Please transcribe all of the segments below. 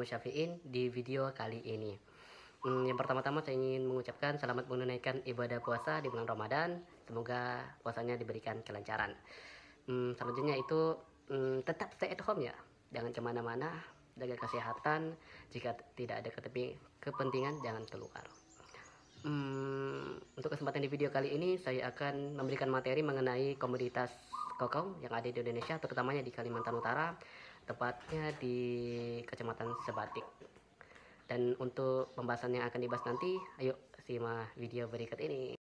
Syafiin di video kali ini. Yang pertama-tama saya ingin mengucapkan selamat menunaikan ibadah puasa di bulan Ramadan. Semoga puasanya diberikan kelancaran. Selanjutnya itu tetap stay at home ya. Jangan kemana-mana, jaga kesehatan. Jika tidak ada kepentingan, jangan keluar. Untuk kesempatan di video kali ini saya akan memberikan materi mengenai komoditas kakao yang ada di Indonesia, terutamanya di Kalimantan Utara, tepatnya di Kecamatan Sebatik. Dan untuk pembahasan yang akan dibahas nanti, ayo simak video berikut ini.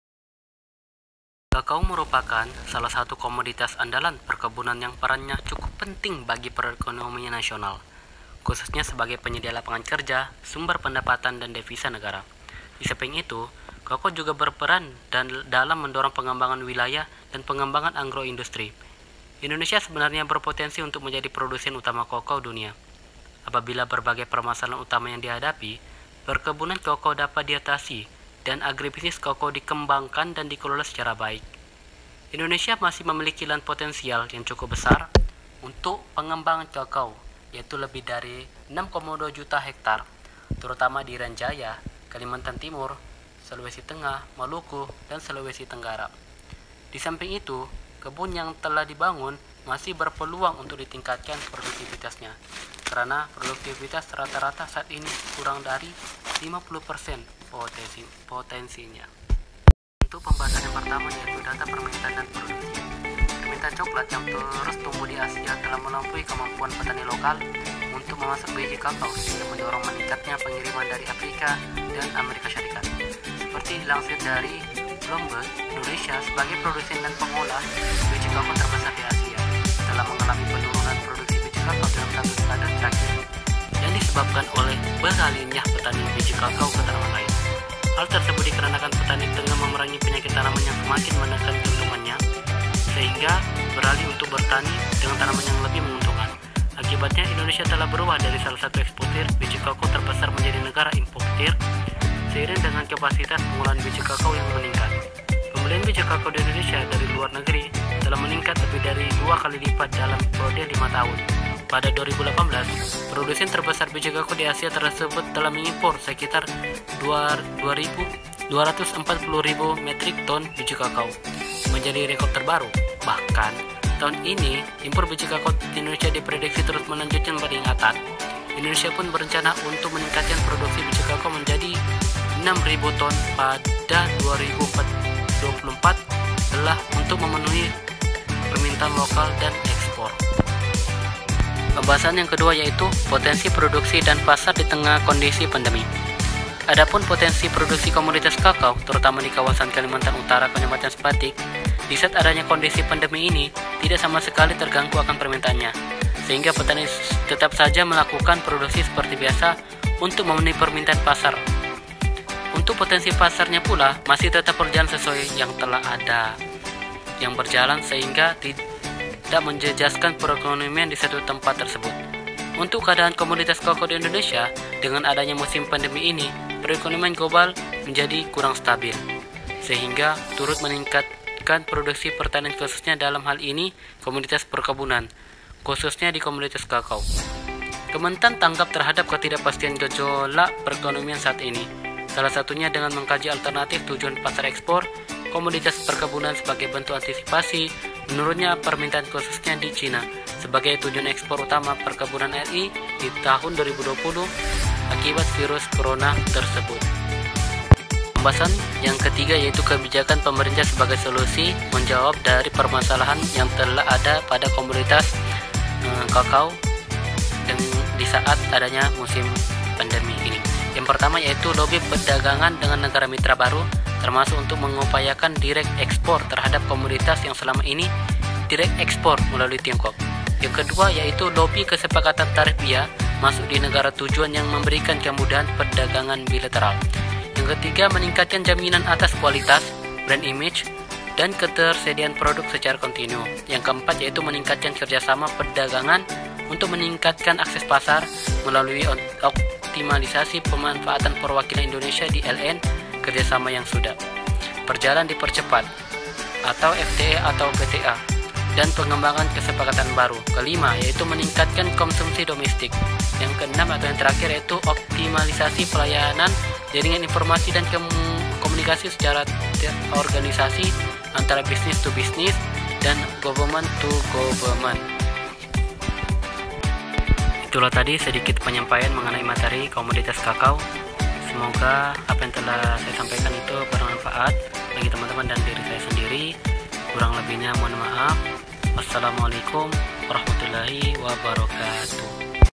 Kakao merupakan salah satu komoditas andalan perkebunan yang perannya cukup penting bagi perekonomian nasional, khususnya sebagai penyedia lapangan kerja, sumber pendapatan, dan devisa negara. Di samping itu, kakao juga berperan dalam mendorong pengembangan wilayah dan pengembangan agroindustri. Indonesia sebenarnya berpotensi untuk menjadi produsen utama kakao dunia. Apabila berbagai permasalahan utama yang dihadapi, perkebunan kakao dapat diatasi dan agribisnis kakao dikembangkan dan dikelola secara baik. Indonesia masih memiliki lahan potensial yang cukup besar untuk pengembangan kakao, yaitu lebih dari 6,2 juta hektar, terutama di Irian Jaya, Kalimantan Timur, Sulawesi Tengah, Maluku, dan Sulawesi Tenggara. Di samping itu, kebun yang telah dibangun masih berpeluang untuk ditingkatkan produktivitasnya, karena produktivitas rata-rata saat ini kurang dari 50% potensinya. Untuk pembahasan yang pertama yaitu data permintaan dan produksi. Permintaan coklat yang terus tumbuh di Asia telah melampaui kemampuan petani lokal untuk memasak biji kakao sehingga mendorong meningkatnya pengiriman dari Afrika dan Amerika Syarikat. Seperti dilansir dari Bloomberg, Indonesia sebagai produsen dan pengolah biji kakao terbesar di Asia telah mengalami penurunan produksi biji kakao dalam satu dekade terakhir yang disebabkan oleh beralihnya petani biji kakao ke tanaman lain. Hal tersebut dikarenakan petani tengah memerangi penyakit tanaman yang semakin menekan keuntungannya, sehingga beralih untuk bertani dengan tanaman yang lebih menguntungkan. Akibatnya, Indonesia telah berubah dari salah satu eksportir biji kakao terbesar menjadi negara importir, seiring dengan kapasitas pengolahan biji kakao yang meningkat. Pembelian biji kakao di Indonesia dari luar negeri telah meningkat lebih dari 2 kali lipat dalam periode 5 tahun. Pada 2018, produsen terbesar biji kakao di Asia tersebut telah mengimpor sekitar 240.000 metrik ton biji kakao, menjadi rekor terbaru. Bahkan, tahun ini, impor biji kakao di Indonesia diprediksi terus melanjutkan peningkatan. Indonesia pun berencana untuk meningkatkan produksi biji kakao menjadi 6.000 ton pada 2024 telah untuk memenuhi permintaan lokal dan ekspor. Pembahasan yang kedua yaitu potensi produksi dan pasar di tengah kondisi pandemi. Adapun potensi produksi komoditas kakao, terutama di kawasan Kalimantan Utara, Kecamatan Sebatik, di saat adanya kondisi pandemi ini tidak sama sekali terganggu akan permintaannya, sehingga petani tetap saja melakukan produksi seperti biasa untuk memenuhi permintaan pasar. Untuk potensi pasarnya pula masih tetap berjalan sesuai yang telah ada, yang berjalan sehingga tidak menjejaskan perekonomian di satu tempat tersebut. Untuk keadaan komoditas kakao di Indonesia, dengan adanya musim pandemi ini, perekonomian global menjadi kurang stabil, sehingga turut meningkatkan produksi pertanian khususnya dalam hal ini komoditas perkebunan, khususnya di komoditas kakao. Kementan tanggap terhadap ketidakpastian gejolak perekonomian saat ini, salah satunya dengan mengkaji alternatif tujuan pasar ekspor komoditas perkebunan sebagai bentuk antisipasi menurunnya permintaan khususnya di Cina sebagai tujuan ekspor utama perkebunan RI di tahun 2020 akibat virus corona tersebut. Pembahasan yang ketiga yaitu kebijakan pemerintah sebagai solusi menjawab dari permasalahan yang telah ada pada komoditas kakao di saat adanya musim pandemi ini. Yang pertama yaitu lobi perdagangan dengan negara mitra baru, termasuk untuk mengupayakan direct ekspor terhadap komoditas yang selama ini direct ekspor melalui Tiongkok. Yang kedua yaitu lobi kesepakatan tarif biaya masuk di negara tujuan yang memberikan kemudahan perdagangan bilateral. Yang ketiga meningkatkan jaminan atas kualitas, brand image, dan ketersediaan produk secara kontinu. Yang keempat yaitu meningkatkan kerjasama perdagangan untuk meningkatkan akses pasar melalui optimalisasi pemanfaatan perwakilan Indonesia di LN kerjasama yang sudah berjalan dipercepat atau FTA atau PTA dan pengembangan kesepakatan baru. Kelima, yaitu meningkatkan konsumsi domestik. Yang keenam atau yang terakhir yaitu optimalisasi pelayanan jaringan informasi dan komunikasi secara organisasi antara bisnis to bisnis dan government to government. Itulah tadi sedikit penyampaian mengenai materi komoditas kakao. Semoga apa yang telah saya sampaikan itu bermanfaat bagi teman-teman dan diri saya sendiri. Kurang lebihnya mohon maaf. Wassalamualaikum warahmatullahi wabarakatuh.